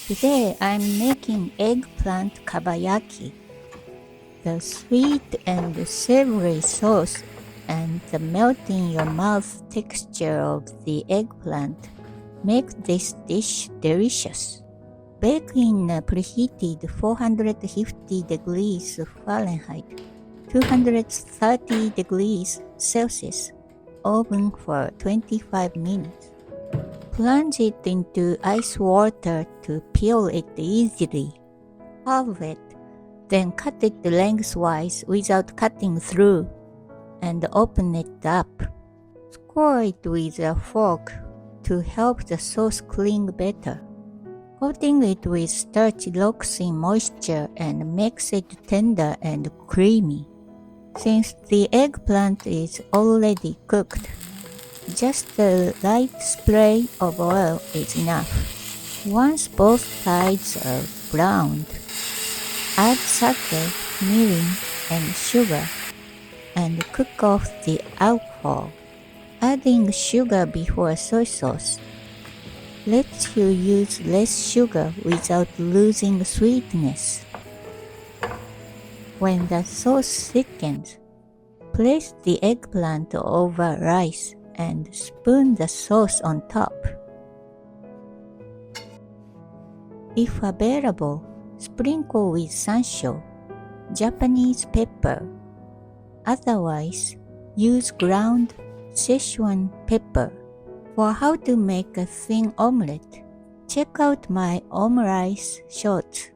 Today I'm making eggplant kabayaki. The sweet and savory sauce and the melt-in-your-mouth texture of the eggplant make this dish delicious. Bake in a preheated 450 degrees Fahrenheit, 230 degrees Celsius oven for 25 minutes. Plunge it into ice water to peel it easily. Halve it, then cut it lengthwise without cutting through, and open it up. Score it with a fork to help the sauce cling better. Coating it with starch locks in moisture and makes it tender and creamy. Since the eggplant is already cooked, just a light spray of oil is enough. Once both sides are browned, add sake, mirin, and sugar, and cook off the alcohol. Adding sugar before soy sauce lets you use less sugar without losing sweetness. When the sauce thickens, place the eggplant over rice and spoon the sauce on top. If available, sprinkle with sansho, Japanese pepper. Otherwise, use ground Szechuan pepper. For how to make a thin omelette, check out my omurice shorts.